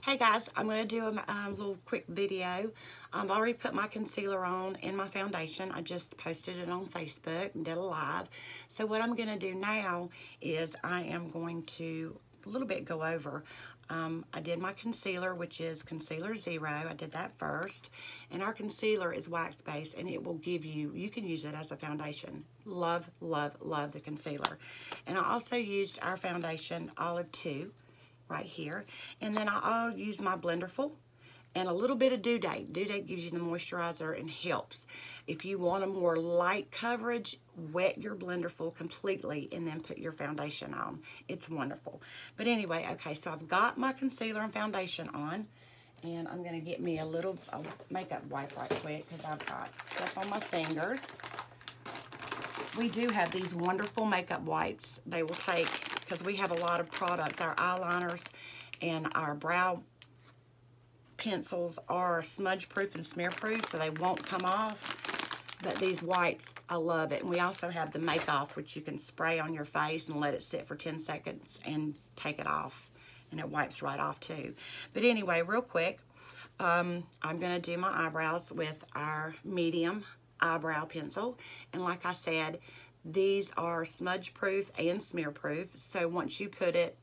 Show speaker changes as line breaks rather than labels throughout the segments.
Hey guys, I'm going to do a little quick video. I've already put my concealer on and my foundation. I just posted it on Facebook and did a live. So what I'm going to do now is I am going to a little bit go over. I did my concealer, which is Concealer Zero. I did that first. And our concealer is wax-based, and it will give you, you can use it as a foundation. Love, love, love the concealer. And I also used our foundation, Olive 2. Right here, and then I'll use my Blenderful and a little bit of Due Date. Due Date gives you the moisturizer and helps. If you want a more light coverage, wet your Blenderful completely and then put your foundation on. It's wonderful. But anyway, okay, so I've got my concealer and foundation on, and I'm going to get me a little makeup wipe right quick because I've got stuff on my fingers. We do have these wonderful makeup wipes. They will take, because we have a lot of products, our eyeliners and our brow pencils are smudge proof and smear proof, so they won't come off. But these wipes, I love it. And we also have the Make Off, which you can spray on your face and let it sit for 10 seconds and take it off. And it wipes right off too. But anyway, real quick, I'm gonna do my eyebrows with our medium eyebrow pencil. And like I said, these are smudge proof and smear proof. So once you put it,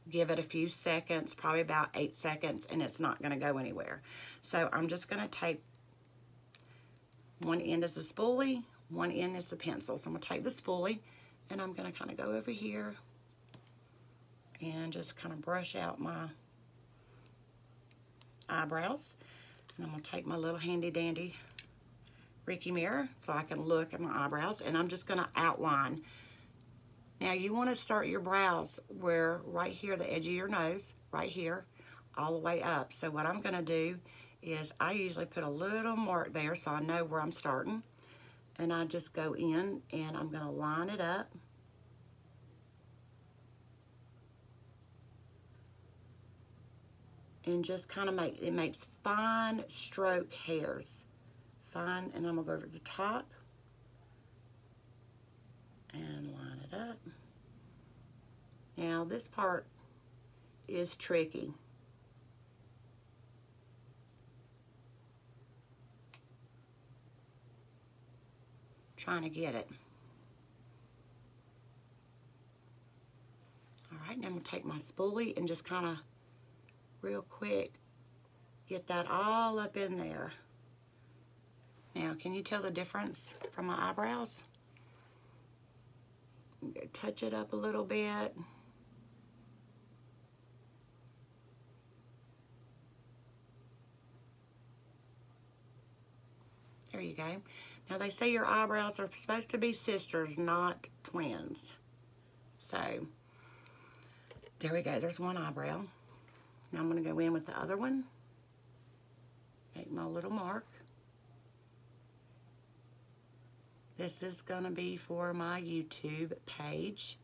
give it a few seconds, probably about 8 seconds, and it's not going to go anywhere. So I'm just going to take one end as the spoolie, one end is the pencil. So I'm going to take the spoolie and I'm going to kind of go over here and just kind of brush out my eyebrows. And I'm going to take my little handy dandy Ricky mirror so I can look at my eyebrows, and I'm just going to outline. Now you want to start your brows where right here, the edge of your nose, right here, all the way up. So what I'm going to do is I usually put a little mark there so I know where I'm starting, and I just go in and I'm going to line it up. And just kind of it makes fine stroke hairs. Fine, and I'm going to go over to the top and line it up. Now this part is tricky. Trying to get it. All right, now I'm going to take my spoolie and just kind of real quick get that all up in there. Now, can you tell the difference from my eyebrows? Touch it up a little bit. There you go. Now, they say your eyebrows are supposed to be sisters, not twins. So, there we go. There's one eyebrow. Now, I'm going to go in with the other one. Make my little mark. This is going to be for my YouTube page.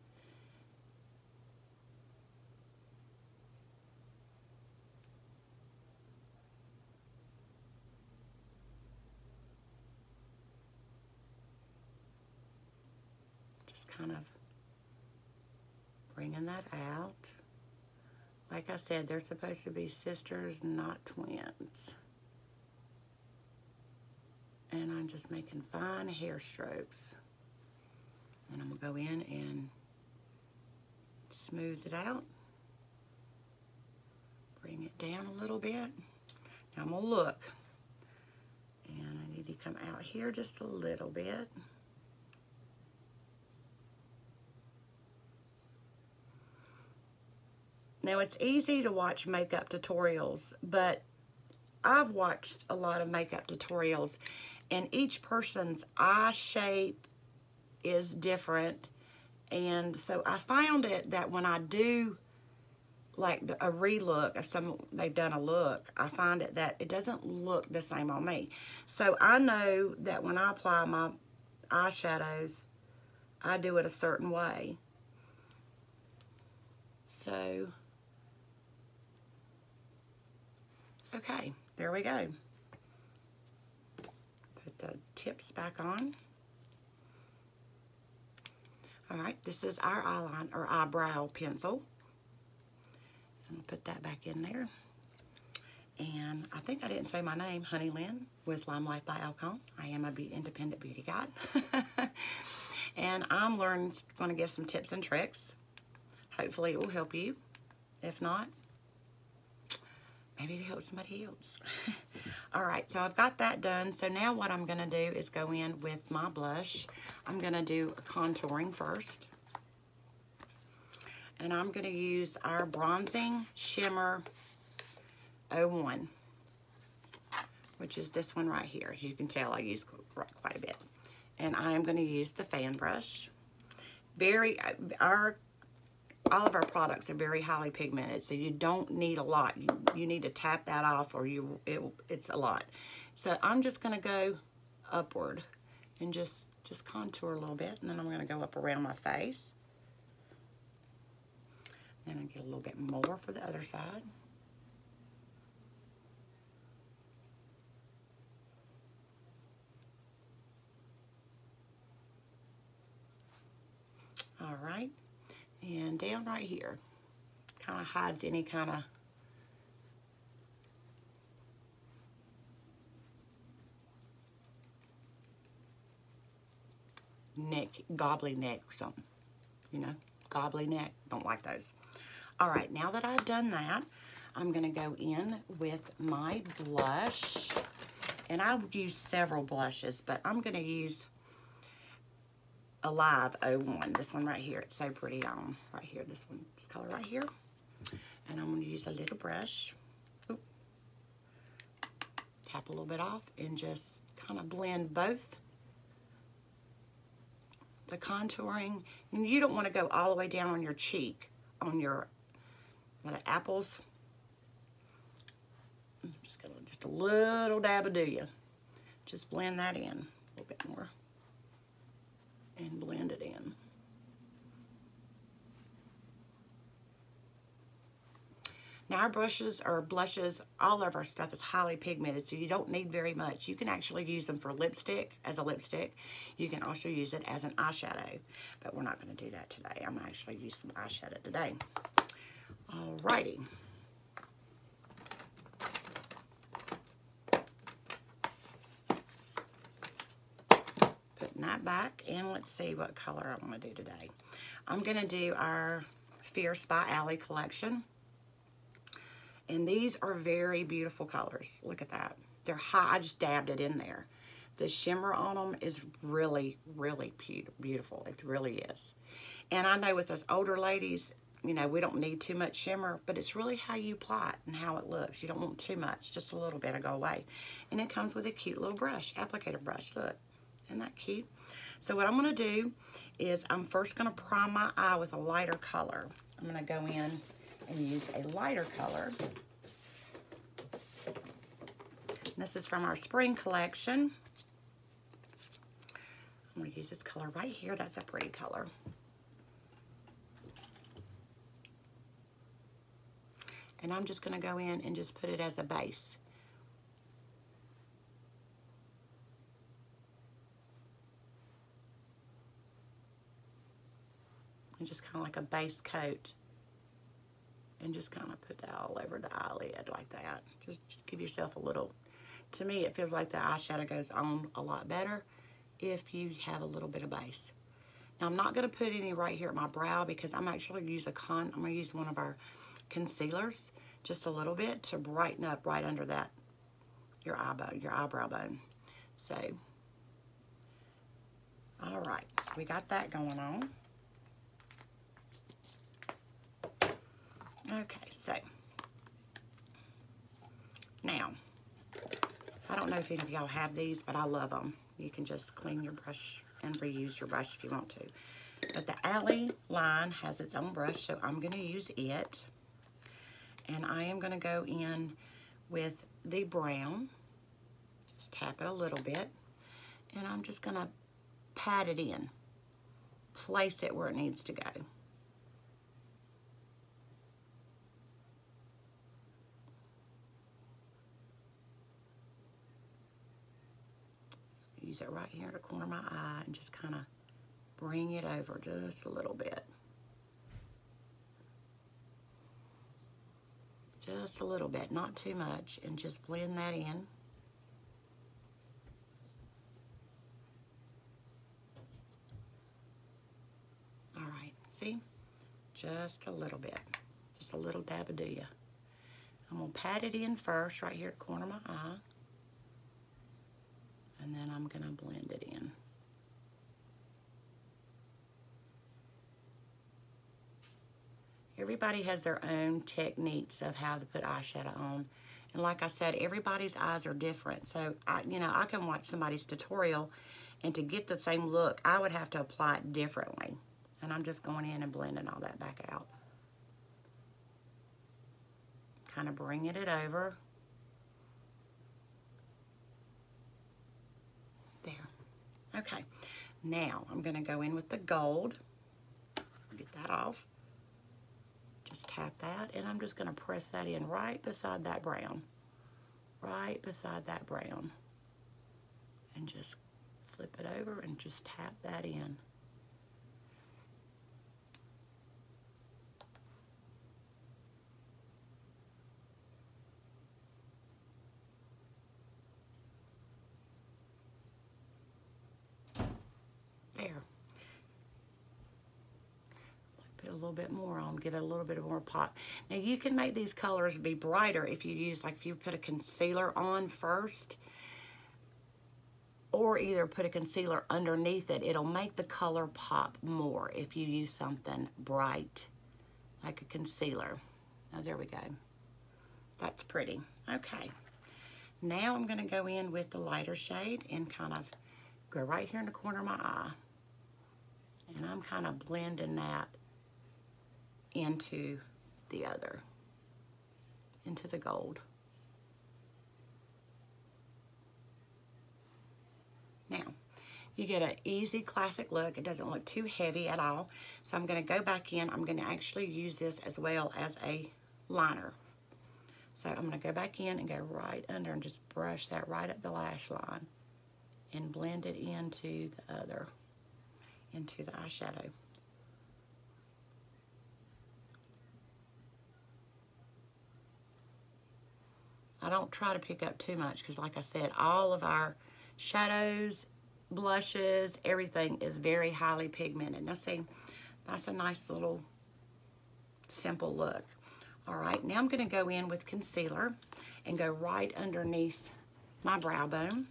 Just kind of bringing that out. Like I said, they're supposed to be sisters, not twins. And I'm just making fine hair strokes. And I'm going to go in and smooth it out. Bring it down a little bit. Now I'm going to look. And I need to come out here just a little bit. Now it's easy to watch makeup tutorials, but I've watched a lot of makeup tutorials, and each person's eye shape is different. And so I found it that when I do like a relook of they've done a look, I find it that it doesn't look the same on me. So I know that when I apply my eyeshadows, I do it a certain way. So, okay, there we go. Put the tips back on. All right, this is our eyeliner or eyebrow pencil. I'm gonna put that back in there. And I think I didn't say my name, Honey Lynn with LimeLife by Alcone. I am a independent beauty guide. And I'm going to give some tips and tricks. Hopefully it will help you. If not, maybe it'll help somebody else. All right, so I've got that done. So now what I'm going to do is go in with my blush. I'm going to do contouring first. And I'm going to use our Bronzing Shimmer 01, which is this one right here. As you can tell, I use quite a bit. And I am going to use the fan brush. All of our products are very highly pigmented, so you don't need a lot. You need to tap that off, or it's a lot. So I'm just going to go upward and just contour a little bit, and then I'm going to go up around my face. Then I get a little bit more for the other side. All right, and down right here, kind of hides any kind of gobbly neck or something, you know, gobbly neck, don't like those. All right, now that I've done that, I'm gonna go in with my blush, and I'll use several blushes, but I'm gonna use Alive 01, this one right here. It's so pretty on right here, this color right here. And I'm going to use a little brush. Oop. Tap a little bit off and just kind of blend both the contouring. And you don't want to go all the way down on your cheek, on your apples. I'm just going to just a little dab of do you. Just blend that in a little bit more. And blend it in. Now our blushes, all of our stuff is highly pigmented, so you don't need very much. You can actually use them for lipstick, as a lipstick. You can also use it as an eyeshadow, but we're not going to do that today. I'm going to actually use some eyeshadow today. Alrighty. That back, and let's see what color I want to do today. I'm going to do our Fierce by Alley collection, and these are very beautiful colors. Look at that. They're high. I just dabbed it in there. The shimmer on them is really, really beautiful. It really is. And I know with us older ladies, you know, we don't need too much shimmer, but it's really how you apply it and how it looks. You don't want too much, just a little bit will go away. And it comes with a cute little brush, applicator brush. Look. Isn't that cute? So what I'm going to do is I'm first going to prime my eye with a lighter color. I'm going to go in and use a lighter color. And this is from our spring collection. I'm going to use this color right here. That's a pretty color. And I'm just going to go in and just put it as a base. And just kind of like a base coat, and just kind of put that all over the eyelid like that. Just give yourself a little, to me it feels like the eyeshadow goes on a lot better if you have a little bit of base. Now I'm not going to put any right here at my brow, because I'm actually going to use I'm going to use one of our concealers, just a little bit, to brighten up right under that, your eyebrow bone. So, all right, so we got that going on. Okay, so now, I don't know if any of y'all have these, but I love them. You can just clean your brush and reuse your brush if you want to. But the Alley line has its own brush, so I'm going to use it. And I am going to go in with the brown. Just tap it a little bit. And I'm just going to pat it in. Place it where it needs to go. Use it right here at the corner of my eye and just kind of bring it over just a little bit. Just a little bit, not too much, and just blend that in. All right, see? Just a little bit. Just a little dab of do-ya. I'm going to pat it in first, right here at the corner of my eye. And then I'm going to blend it in. Everybody has their own techniques of how to put eyeshadow on. And like I said, everybody's eyes are different. So, I can watch somebody's tutorial, and to get the same look, I would have to apply it differently. And I'm just going in and blending all that back out. Kind of bringing it over. There. Okay. Now, I'm going to go in with the gold. Get that off. Just tap that, and I'm just going to press that in right beside that brown. Right beside that brown. And just flip it over and just tap that in. There. Put a little bit more on, get a little bit more pop. Now you can make these colors be brighter if you use, like if you put a concealer on first, or either put a concealer underneath it. It'll make the color pop more if you use something bright, like a concealer. Oh, there we go. That's pretty. Okay. Now I'm going to go in with the lighter shade and kind of go right here in the corner of my eye. And I'm kind of blending that into the other, into the gold. Now, you get an easy classic look. It doesn't look too heavy at all. So I'm going to go back in. I'm going to actually use this as well as a liner. So I'm going to go back in and go right under and just brush that right up the lash line and blend it into the other, into the eyeshadow. I don't try to pick up too much because, like I said, all of our shadows, blushes, everything is very highly pigmented. Now see, that's a nice little simple look. All right, now I'm going to go in with concealer and go right underneath my brow bone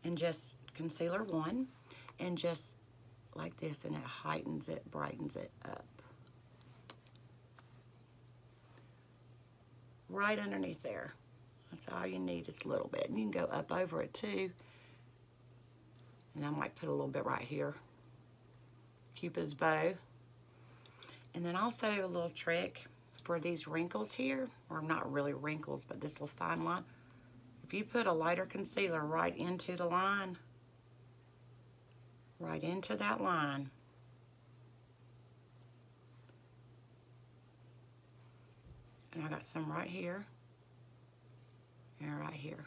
and just concealer one and just like this, and it heightens it, brightens it up. Right underneath there. That's all you need, is a little bit. And you can go up over it too. And I might put a little bit right here. Cupid's bow. And then also a little trick for these wrinkles here, or not really wrinkles, but this little fine line. If you put a lighter concealer right into the line, right into that line, and I got some right here and right here.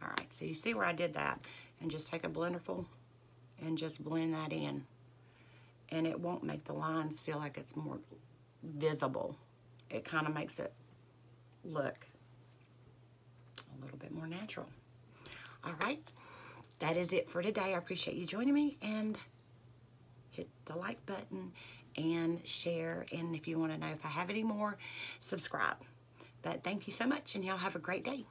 All right, so you see where I did that, and just take a blenderful and just blend that in, and it won't make the lines feel like it's more visible. It kind of makes it look a little bit more natural. All right, that is it for today. I appreciate you joining me, and hit the like button and share, and if you want to know if I have any more, subscribe. But thank you so much, and y'all have a great day.